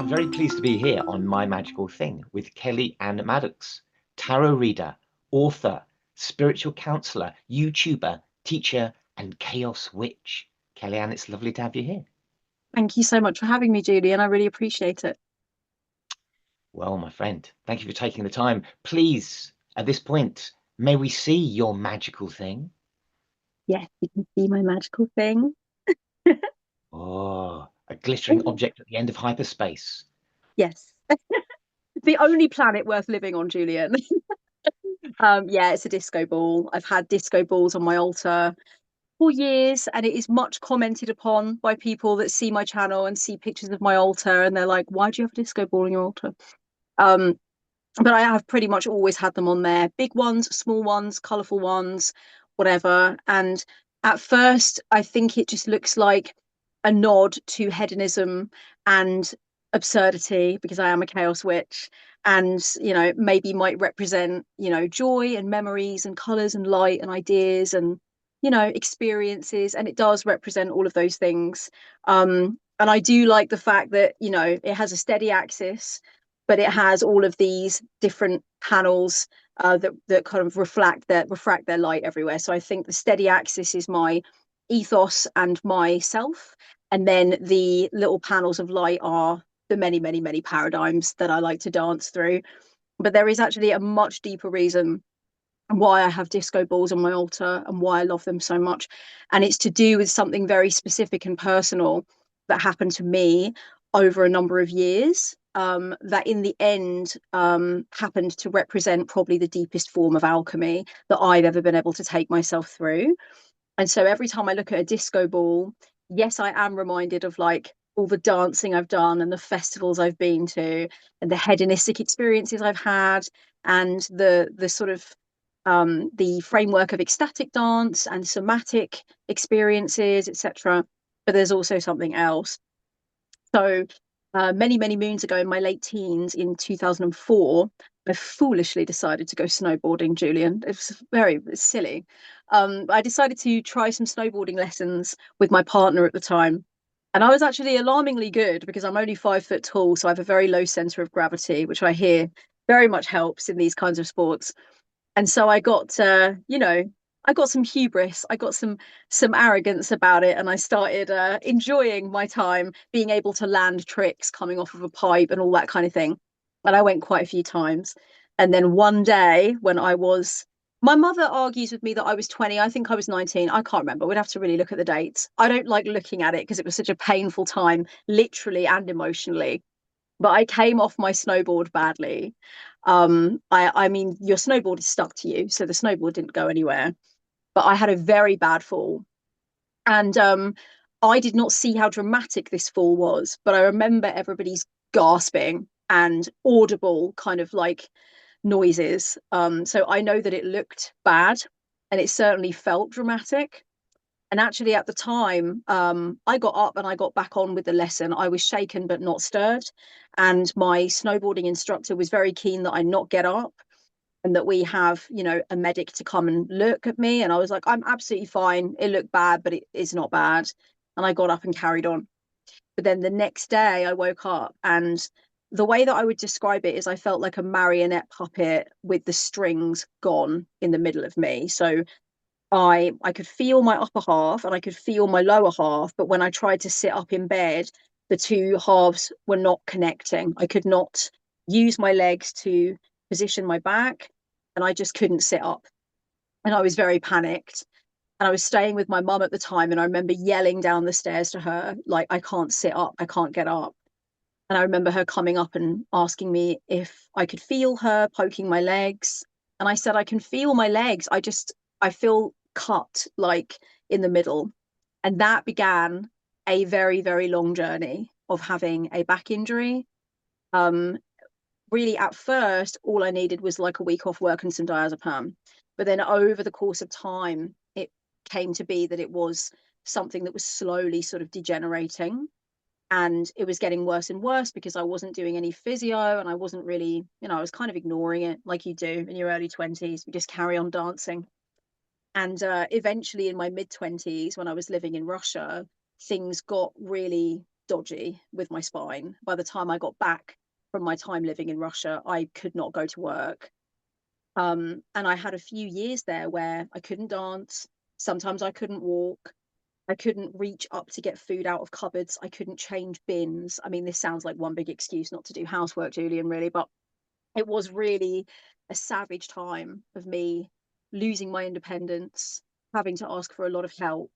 very pleased to be here on My Magical Thing with Kelly and Maddox, tarot reader, author, spiritual counselor, YouTuber, teacher, and chaos witch. Kellyanne, it's lovely to have you here. Thank you so much for having me, Julian. I really appreciate it. Well, my friend, thank you for taking the time. Please, at this point, may we see your magical thing? Yes, you can see my magical thing. Oh, a glittering object at the end of hyperspace. Yes, the only planet worth living on, Julian. Yeah, it's a disco ball. I've had disco balls on my altar for years, and it is much commented upon by people that see my channel and see pictures of my altar, and they're like, "Why do you have a disco ball on your altar?" Um, but I have pretty much always had them on there, big ones, small ones, colourful ones, whatever. And at first, I think it just looks like a nod to hedonism and absurdity because I am a chaos witch. And, maybe might represent, joy and memories and colours and light and ideas and, experiences. And it does represent all of those things. And I do like the fact that, it has a steady axis, but it has all of these different panels that kind of refract their light everywhere. So I think the steady axis is my ethos and myself, and then the little panels of light are the many, many, many paradigms that I like to dance through. But there is actually a much deeper reason why I have disco balls on my altar and why I love them so much. And it's to do with something very specific and personal that happened to me over a number of years, that in the end happened to represent probably the deepest form of alchemy that I've ever been able to take myself through. And so every time I look at a disco ball, yes, I am reminded of like all the dancing I've done and the festivals I've been to and the hedonistic experiences I've had and the sort of the framework of ecstatic dance and somatic experiences, etc. But there's also something else. So many, many moons ago in my late teens in 2004, I foolishly decided to go snowboarding, Julian. It was very silly. I decided to try some snowboarding lessons with my partner at the time. And I was actually alarmingly good because I'm only 5 foot tall, so I have a very low center of gravity, which I hear very much helps in these kinds of sports. And so I got I got some hubris, I got some arrogance about it, and I started enjoying my time being able to land tricks coming off of a pipe and all that kind of thing. And I went quite a few times. And then one day when my mother argues with me that I was 20. I think I was 19. I can't remember. We'd have to really look at the dates. I don't like looking at it because it was such a painful time, literally and emotionally. But I came off my snowboard badly. I mean, your snowboard is stuck to you, so the snowboard didn't go anywhere. But I had a very bad fall, and I did not see how dramatic this fall was. But I remember everybody's gasping and audible kind of like noises. So I know that it looked bad, and it certainly felt dramatic. And actually, at the time, I got up and I got back on with the lesson. I was shaken but not stirred. And my snowboarding instructor was very keen that I not get up and that we have, a medic to come and look at me. And I was like, I'm absolutely fine. It looked bad, but it is not bad. And I got up and carried on. But then the next day, I woke up, and the way that I would describe it is I felt like a marionette puppet with the strings gone in the middle of me. So I could feel my upper half and I could feel my lower half, but when I tried to sit up in bed, the two halves were not connecting. I could not use my legs to position my back, and I just couldn't sit up. And I was very panicked. And I was staying with my mum at the time, and I remember yelling down the stairs to her, like, I can't sit up, I can't get up. And I remember her coming up and asking me if I could feel her poking my legs. And I said, I can feel my legs. I feel cut like in the middle. And that began a very, very long journey of having a back injury. Um, Really, at first, all I needed was like a week off work and some diazepam. But then over the course of time, it came to be that it was something that was slowly sort of degenerating, and it was getting worse and worse because I wasn't doing any physio and I wasn't really, I was kind of ignoring it like you do in your early 20s. You just carry on dancing. And eventually in my mid 20s, when I was living in Russia, things got really dodgy with my spine. By the time I got back from my time living in Russia, I could not go to work. And I had a few years there where I couldn't dance. Sometimes I couldn't walk. I couldn't reach up to get food out of cupboards. I couldn't change bins. I mean, this sounds like one big excuse not to do housework, Julian, really, but it was really a savage time of me losing my independence, having to ask for a lot of help,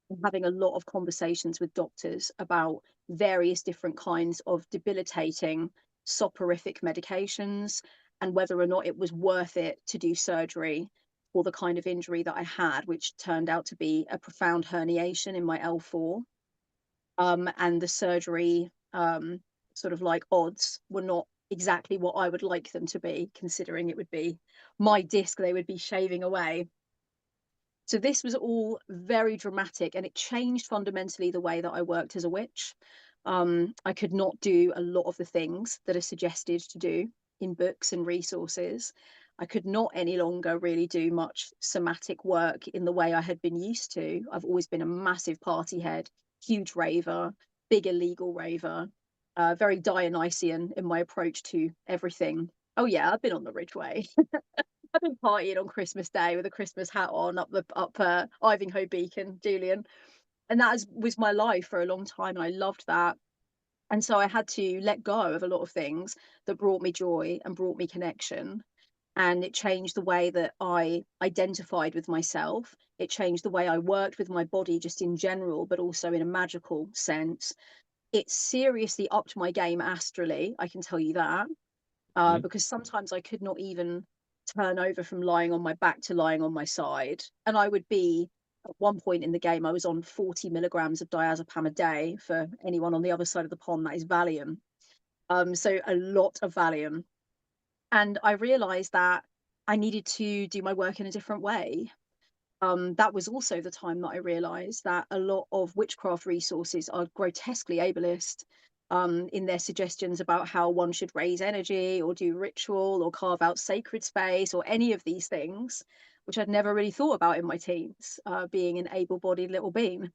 and having a lot of conversations with doctors about various different kinds of debilitating soporific medications and whether or not it was worth it to do surgery for the kind of injury that I had, which turned out to be a profound herniation in my L4. And the surgery sort of like odds were not exactly what I would like them to be, considering it would be my disc they would be shaving away. So this was all very dramatic, and it changed fundamentally the way that I worked as a witch. I could not do a lot of the things that are suggested to do in books and resources. I could not any longer really do much somatic work in the way I had been used to. I've always been a massive party head, huge raver, big illegal raver, very Dionysian in my approach to everything. Oh yeah, I've been on the Ridgeway. I've been partying on Christmas Day with a Christmas hat on up Ivinghoe Beacon, Julian, and was my life for a long time, and I loved that. And so I had to let go of a lot of things that brought me joy and brought me connection. And it changed the way that I identified with myself. It changed the way I worked with my body just in general, but also in a magical sense. It seriously upped my game astrally, I can tell you that, because sometimes I could not even turn over from lying on my back to lying on my side. And I would be, at one point in the game, I was on 40 milligrams of diazepam a day. For anyone on the other side of the pond, that is Valium. So a lot of Valium. And I realized that I needed to do my work in a different way. That was also the time that I realized that a lot of witchcraft resources are grotesquely ableist in their suggestions about how one should raise energy or do ritual or carve out sacred space or any of these things, which I'd never really thought about in my teens, being an able-bodied little bean,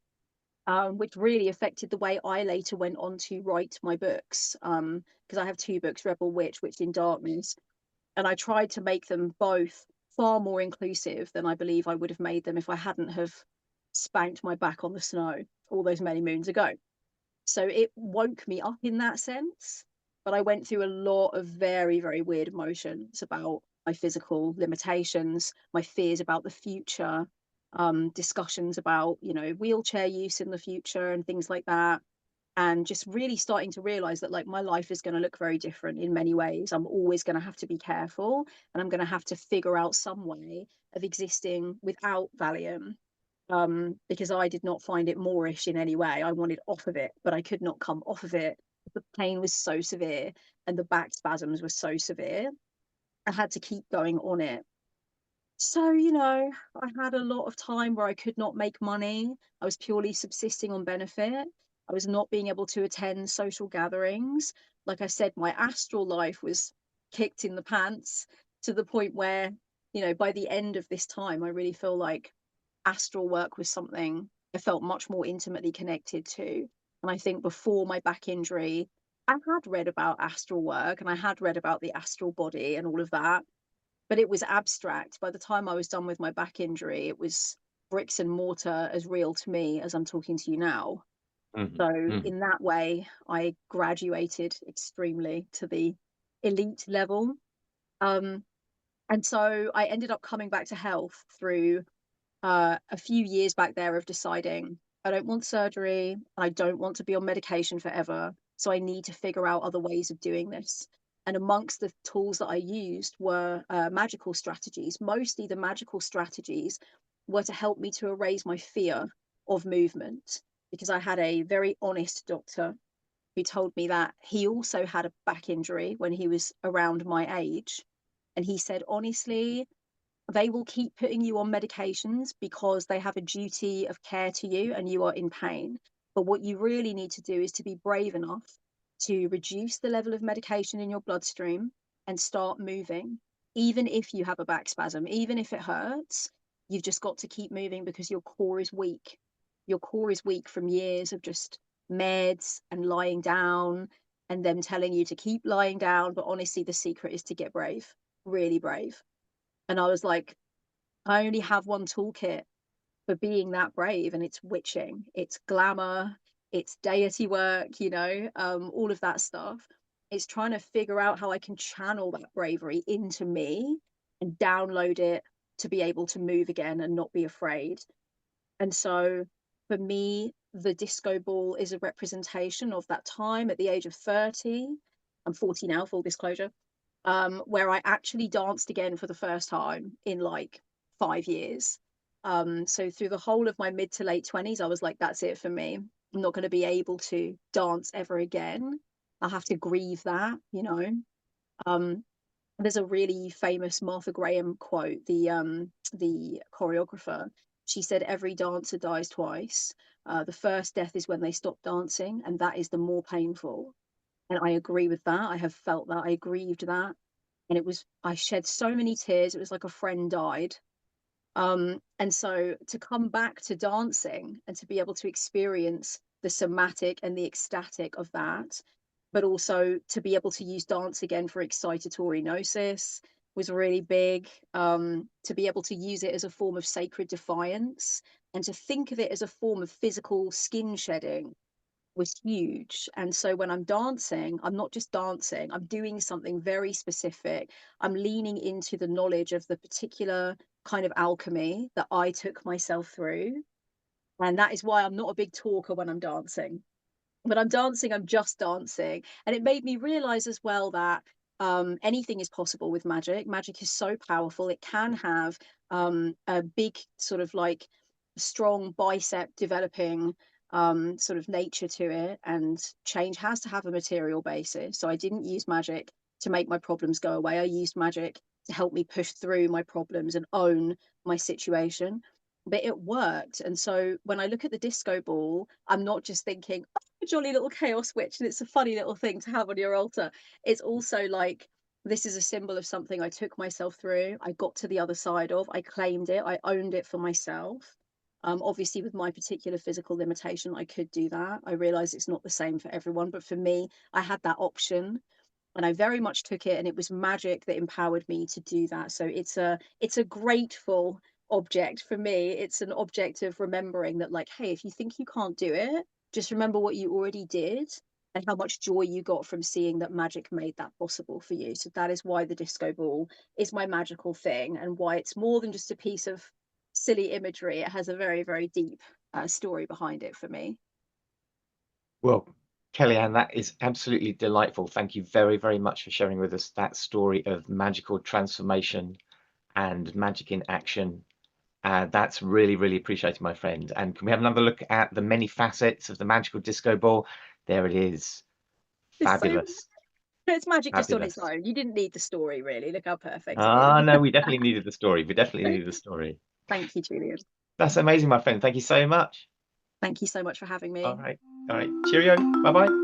which really affected the way I later went on to write my books. Because I have two books, Rebel Witch, Witch in Darkness, and I tried to make them both far more inclusive than I believe I would have made them if I hadn't have spanked my back on the snow all those many moons ago. So it woke me up in that sense, but I went through a lot of very, very weird emotions about my physical limitations, my fears about the future, discussions about, wheelchair use in the future and things like that, and just really starting to realize that like my life is going to look very different in many ways. I'm always going to have to be careful, and I'm going to have to figure out some way of existing without Valium, because I did not find it moreish in any way. I wanted off of it, but I could not come off of it. The pain was so severe and the back spasms were so severe. I had to keep going on it. So, I had a lot of time where I could not make money. I was purely subsisting on benefit. I was not being able to attend social gatherings. Like I said, my astral life was kicked in the pants to the point where, by the end of this time, I really feel like astral work was something I felt much more intimately connected to. And I think before my back injury, I had read about astral work and I had read about the astral body and all of that, but it was abstract. By the time I was done with my back injury, it was bricks and mortar, as real to me as I'm talking to you now. So in that way, I graduated extremely to the elite level. Um, and so I ended up coming back to health through a few years back there of deciding I don't want surgery. I don't want to be on medication forever. So I need to figure out other ways of doing this. And amongst the tools that I used were magical strategies. Mostly the magical strategies were to help me to erase my fear of movement, because I had a very honest doctor who told me that he also had a back injury when he was around my age. And he said, honestly, they will keep putting you on medications because they have a duty of care to you and you are in pain. But what you really need to do is to be brave enough to reduce the level of medication in your bloodstream and start moving. Even if you have a back spasm, even if it hurts, you've just got to keep moving because your core is weak. Your core is weak from years of just meds and lying down and them telling you to keep lying down. But honestly, the secret is to get brave, really brave. And I was like, I only have one toolkit for being that brave, and it's witching, it's glamour, it's deity work, all of that stuff. It's trying to figure out how I can channel that bravery into me and download it to be able to move again and not be afraid. And so for me, the disco ball is a representation of that time at the age of 30. I'm 40 now, full disclosure, where I actually danced again for the first time in like 5 years. So through the whole of my mid to late 20s, I was like, that's it for me. I'm not going to be able to dance ever again. I'll have to grieve that. Um, there's a really famous Martha Graham quote, the choreographer. She said, every dancer dies twice. The first death is when they stop dancing, and that is the more painful. And I agree with that. I have felt that. I grieved that. And I shed so many tears. It was like a friend died. And so to come back to dancing and to be able to experience the somatic and the ecstatic of that, but also to be able to use dance again for excitatory gnosis was really big. To be able to use it as a form of sacred defiance and to think of it as a form of physical skin shedding was huge. And so when I'm dancing, I'm not just dancing, I'm doing something very specific. I'm leaning into the knowledge of the particular kind of alchemy that I took myself through. And that is why I'm not a big talker when I'm dancing. When I'm dancing, I'm just dancing. And it made me realize as well that anything is possible with magic. Magic is so powerful. It can have a big sort of like strong bicep developing sort of nature to it, and change has to have a material basis. So I didn't use magic to make my problems go away. I used magic to help me push through my problems and own my situation. But it worked. And so when I look at the disco ball, I'm not just thinking, oh, jolly little chaos witch, and it's a funny little thing to have on your altar. It's also like, this is a symbol of something I took myself through. I got to the other side of, I claimed it, I owned it for myself. Obviously, with my particular physical limitation, I could do that. I realize it's not the same for everyone, but for me, I had that option, and I very much took it. And it was magic that empowered me to do that. So it's a grateful object for me. It's an object of remembering that, like, hey, if you think you can't do it, just remember what you already did and how much joy you got from seeing that magic made that possible for you. So that is why the disco ball is my magical thing, and why it's more than just a piece of silly imagery. It has a very, very deep story behind it for me. Well, Kellyanne, that is absolutely delightful. Thank you very, very much for sharing with us that story of magical transformation and magic in action. That's really, really appreciated, my friend. And can we have another look at the many facets of the magical disco ball? There it is. It's so Fabulous. it's magic just on its Fabulous. own. You didn't need the story, really. Look how perfect it Ah, is. no, we definitely needed the story. We definitely needed the story. Thank you, Julian. That's amazing, my friend. Thank you so much. Thank you so much for having All me. right. All right. Cheerio. Bye-bye.